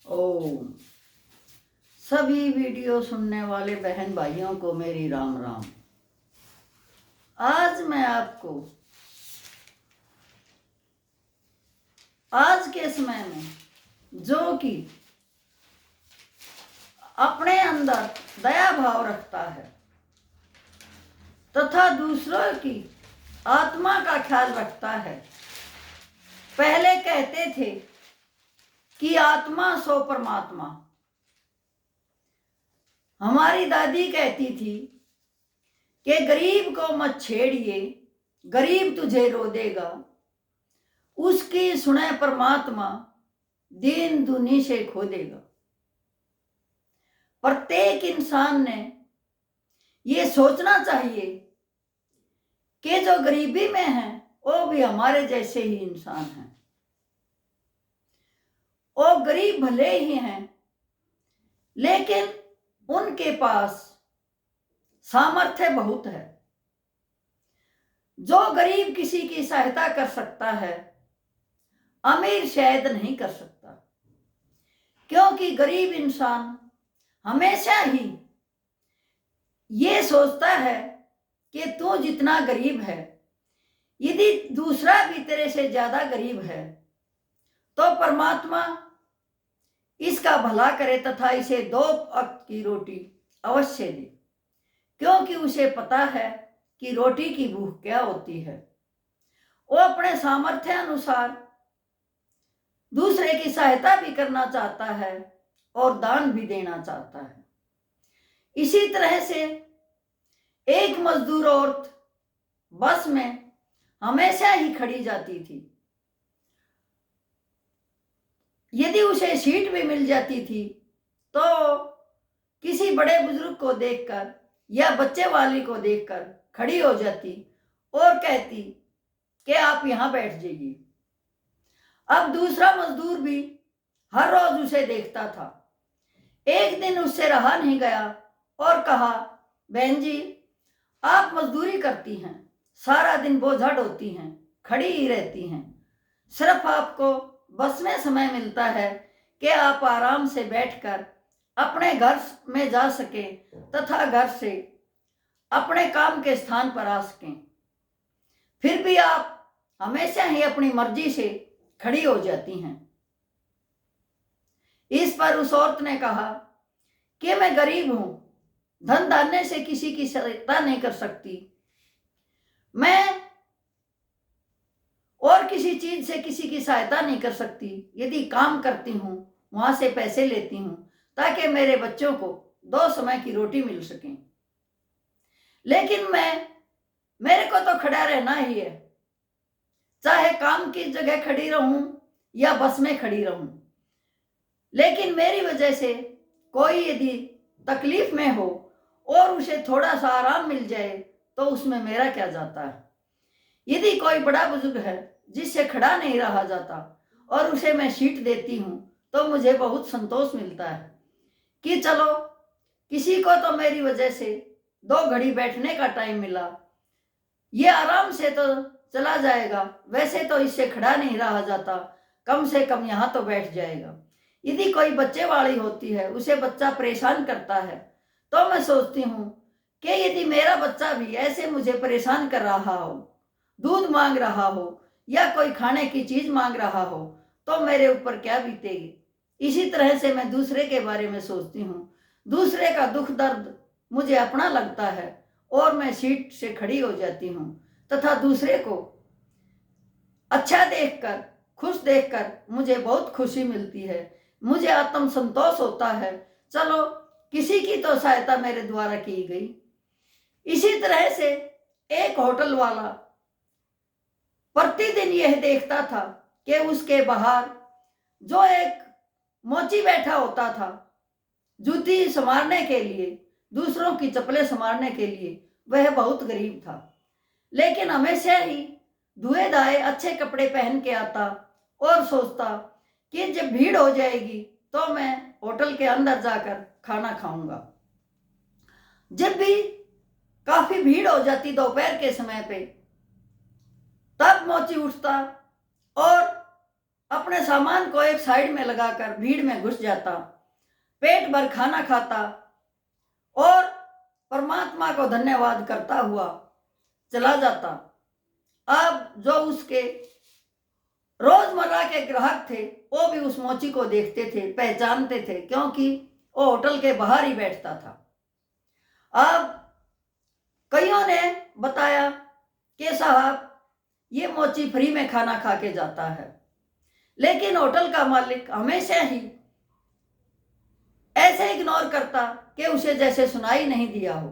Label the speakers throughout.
Speaker 1: ओम। सभी वीडियो सुनने वाले बहन भाइयों को मेरी राम राम। आज मैं आपको आज के समय में जो कि अपने अंदर दया भाव रखता है तथा दूसरों की आत्मा का ख्याल रखता है। पहले कहते थे कि आत्मा सो परमात्मा। हमारी दादी कहती थी कि गरीब को मत छेड़िए, गरीब तुझे रो देगा, उसकी सुने परमात्मा, दीन दुनी से खो देगा। प्रत्येक इंसान ने ये सोचना चाहिए कि जो गरीबी में है वो भी हमारे जैसे ही इंसान हैं। वो गरीब भले ही हैं, लेकिन उनके पास सामर्थ्य बहुत है। जो गरीब किसी की सहायता कर सकता है, अमीर शायद नहीं कर सकता, क्योंकि गरीब इंसान हमेशा ही ये सोचता है कि तू जितना गरीब है, यदि दूसरा भी तेरे से ज्यादा गरीब है तो परमात्मा इसका भला करे तथा इसे 2 वक्त की रोटी अवश्य दे, क्योंकि उसे पता है कि रोटी की भूख क्या होती है। वो अपने सामर्थ्य अनुसार दूसरे की सहायता भी करना चाहता है और दान भी देना चाहता है। इसी तरह से एक मजदूर औरत बस में हमेशा ही खड़ी जाती थी। यदि उसे सीट भी मिल जाती थी तो किसी बड़े बुजुर्ग को देखकर या बच्चे वाली को देखकर खड़ी हो जाती और कहती कि आप यहां बैठ जाइए। अब दूसरा मजदूर भी हर रोज उसे देखता था। एक दिन उससे रहा नहीं गया और कहा, बहन जी, आप मजदूरी करती हैं, सारा दिन बोझा ढोती हैं, खड़ी ही रहती हैं, सिर्फ आपको बस में समय मिलता है कि आप आराम से बैठकर अपने घर में जा सके तथा घर से अपने काम के स्थान पर आ सकें। फिर भी आप हमेशा ही अपनी मर्जी से खड़ी हो जाती हैं। इस पर उस औरत ने कहा कि मैं गरीब हूं, धन धान्य से किसी की सहायता नहीं कर सकती, मैं और किसी चीज से किसी की सहायता नहीं कर सकती। यदि काम करती हूं, वहां से पैसे लेती हूं ताकि मेरे बच्चों को 2 समय की रोटी मिल सके, लेकिन मेरे को तो खड़ा रहना ही है, चाहे काम की जगह खड़ी रहूं या बस में खड़ी रहूं। लेकिन मेरी वजह से कोई यदि तकलीफ में हो और उसे थोड़ा सा आराम मिल जाए तो उसमें मेरा क्या जाता है। यदि कोई बड़ा बुजुर्ग है जिससे खड़ा नहीं रहा जाता और उसे मैं सीट देती हूं तो मुझे बहुत संतोष मिलता है कि चलो किसी को तो मेरी वजह से 2 घड़ी बैठने का टाइम मिला, ये आराम से तो चला जाएगा, वैसे तो इससे खड़ा नहीं रहा जाता, कम से कम यहाँ तो बैठ जाएगा। यदि कोई बच्चे वाली होती है, उसे बच्चा परेशान करता है, तो मैं सोचती हूँ कि यदि मेरा बच्चा भी ऐसे मुझे परेशान कर रहा हो, दूध मांग रहा हो या कोई खाने की चीज मांग रहा हो, तो मेरे ऊपर क्या बीतेगी। इसी तरह से मैं दूसरे के बारे में सोचती हूँ, दूसरे का दुख दर्द मुझे अपना लगता है और मैं सीट से खड़ी हो जाती हूँ तथा दूसरे को अच्छा देखकर, खुश देखकर मुझे बहुत खुशी मिलती है, मुझे आत्म संतोष होता है, चलो किसी की तो सहायता मेरे द्वारा की गई। इसी तरह से एक होटल वाला प्रतिदिन यह देखता था कि उसके बाहर जो एक मोची बैठा होता था जूती संवारने के लिए, दूसरों की चप्पलें संवारने के लिए, वह बहुत गरीब था, लेकिन हमेशा ही धुए धाए अच्छे कपड़े पहन के आता और सोचता कि जब भीड़ हो जाएगी तो मैं होटल के अंदर जाकर खाना खाऊंगा। जब भी काफी भीड़ हो जाती दोपहर के समय पे, तब मोची उठता और अपने सामान को एक साइड में लगाकर भीड़ में घुस जाता, पेट भर खाना खाता और परमात्मा को धन्यवाद करता हुआ चला जाता। अब जो उसके रोजमर्रा के ग्राहक थे वो भी उस मोची को देखते थे, पहचानते थे, क्योंकि वो होटल के बाहर ही बैठता था। अब कईयों ने बताया कि साहब ये मोची फ्री में खाना खा के जाता है, लेकिन होटल का मालिक हमेशा ही ऐसे इग्नोर करता कि उसे जैसे सुनाई नहीं दिया हो।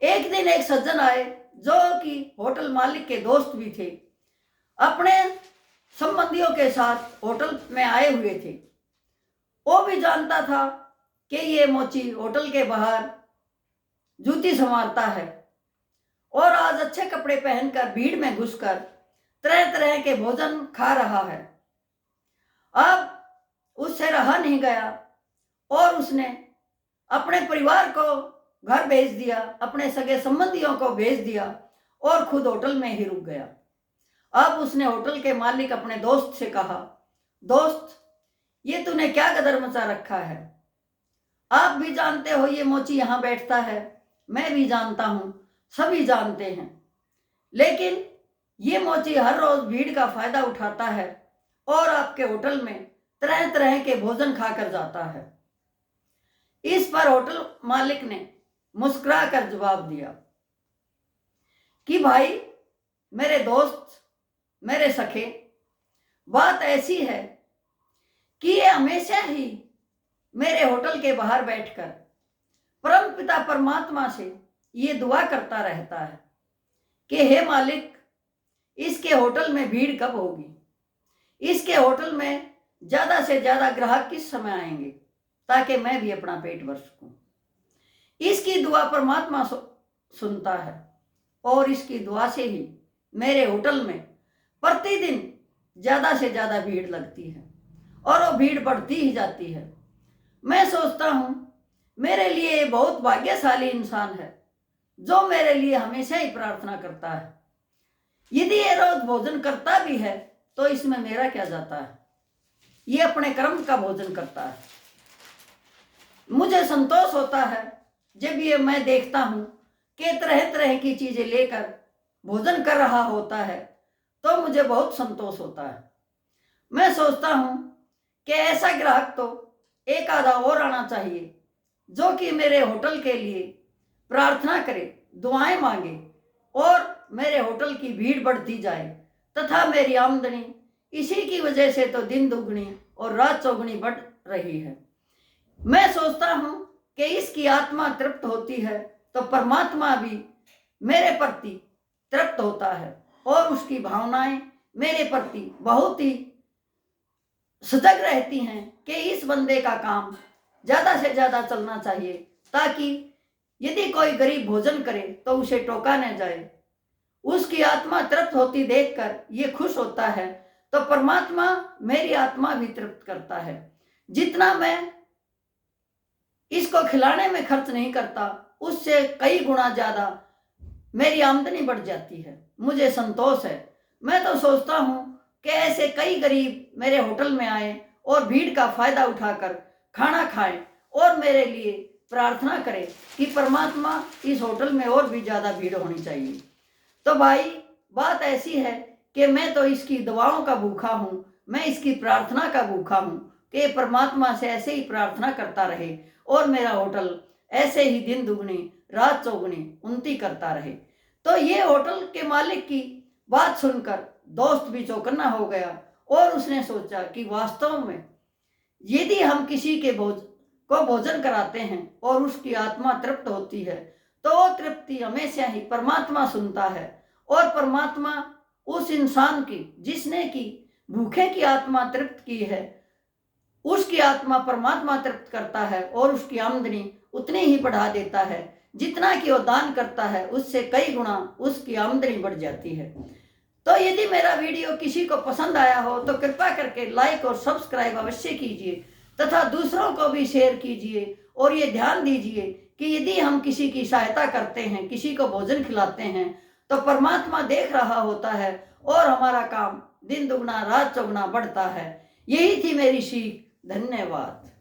Speaker 1: एक दिन एक सज्जन आए जो कि होटल मालिक के दोस्त भी थे, अपने संबंधियों के साथ होटल में आए हुए थे। वो भी जानता था कि ये मोची होटल के बाहर जूती संवारता है और आज अच्छे कपड़े पहनकर भीड़ में घुसकर तरह तरह के भोजन खा रहा है। अब उससे रहा नहीं गया और उसने अपने परिवार को घर भेज दिया, अपने सगे संबंधियों को भेज दिया और खुद होटल में ही रुक गया। अब उसने होटल के मालिक अपने दोस्त से कहा, दोस्त ये तूने क्या गदर मचा रखा है? आप भी जानते हो ये मोची यहाँ बैठता है, मैं भी जानता हूँ, सभी जानते हैं, लेकिन ये मोची हर रोज भीड़ का फायदा उठाता है और आपके होटल में तरह तरह के भोजन खाकर जाता है। इस पर होटल मालिक ने मुस्कुरा कर जवाब दिया कि भाई मेरे दोस्त, मेरे सखे, बात ऐसी है कि ये हमेशा ही मेरे होटल के बाहर बैठकर परम पिता परमात्मा से ये दुआ करता रहता है कि हे मालिक, इसके होटल में भीड़ कब होगी, इसके होटल में ज्यादा से ज्यादा ग्राहक किस समय आएंगे ताकि मैं भी अपना पेट भर सकूं। इसकी दुआ परमात्मा सुनता है और इसकी दुआ से ही मेरे होटल में प्रतिदिन ज्यादा से ज्यादा भीड़ लगती है और वो भीड़ बढ़ती ही जाती है। मैं सोचता हूं मेरे लिए बहुत भाग्यशाली इंसान है जो मेरे लिए हमेशा ही प्रार्थना करता है। यदि ये रोज भोजन करता भी है तो इसमें मेरा क्या जाता है, ये अपने कर्म का भोजन करता है। मुझे संतोष होता है जब ये मैं देखता हूं कि तरह तरह की चीजें लेकर भोजन कर रहा होता है तो मुझे बहुत संतोष होता है। मैं सोचता हूं कि ऐसा ग्राहक तो एक आधा और आना चाहिए जो कि मेरे होटल के लिए प्रार्थना करे, दुआएं मांगे और मेरे होटल की भीड़ बढ़ती जाए तथा मेरी आमदनी इसी की वजह से तो दिन दुगनी और रात चौगुनी बढ़ रही है। मैं सोचता हूं कि इसकी आत्मा तृप्त होती है तो परमात्मा भी मेरे प्रति तृप्त होता है और उसकी भावनाएं मेरे प्रति बहुत ही सजग रहती हैं कि इस बंदे का काम ज्यादा से ज्यादा चलना चाहिए ताकि यदि कोई गरीब भोजन करे तो उसे टोका न जाए। उसकी आत्मा तृप्त होती देखकर ये खुश होता है तो परमात्मा मेरी आत्मा भी तृप्त करता है। जितना मैं इसको खिलाने में खर्च नहीं करता उससे कई गुना ज्यादा मेरी आमदनी बढ़ जाती है। मुझे संतोष है। मैं तो सोचता हूं कि ऐसे कई गरीब मेरे होटल में आए और भीड़ का फायदा उठाकर खाना खाएं और मेरे लिए प्रार्थना करें कि परमात्मा इस होटल में और भी ज्यादा भीड़ होनी चाहिए। तो भाई बात ऐसी है कि मैं तो इसकी दुआओं का भूखा हूं, मैं इसकी प्रार्थना का भूखा हूं कि परमात्मा से ऐसे ही प्रार्थना करता रहे और मेरा होटल ऐसे ही दिन दुगनी रात चौगुनी उन्नति करता रहे। तो ये होटल के मालिक की बात सुनकर दोस्त भी चौकन्ना हो गया और उसने सोचा कि वास्तव में यदि हम किसी के भोजन कराते हैं और उसकी आत्मा तृप्त होती है तो वो तृप्ति हमेशा ही परमात्मा सुनता है और परमात्मा उस इंसान की जिसने की भूखे की आत्मा तृप्त की है उसकी आत्मा परमात्मा तृप्त करता है और उसकी आमदनी उतनी ही बढ़ा देता है जितना कि वो दान करता है, उससे कई गुना उसकी आमदनी बढ़ जाती है। तो यदि मेरा वीडियो किसी को पसंद आया हो तो कृपया करके लाइक और सब्सक्राइब अवश्य कीजिए तथा दूसरों को भी शेयर कीजिए और ये ध्यान दीजिए कि यदि हम किसी की सहायता करते हैं, किसी को भोजन खिलाते हैं तो परमात्मा देख रहा होता है और हमारा काम दिन दुगना रात चौगुना बढ़ता है। यही थी मेरी सीख। धन्यवाद।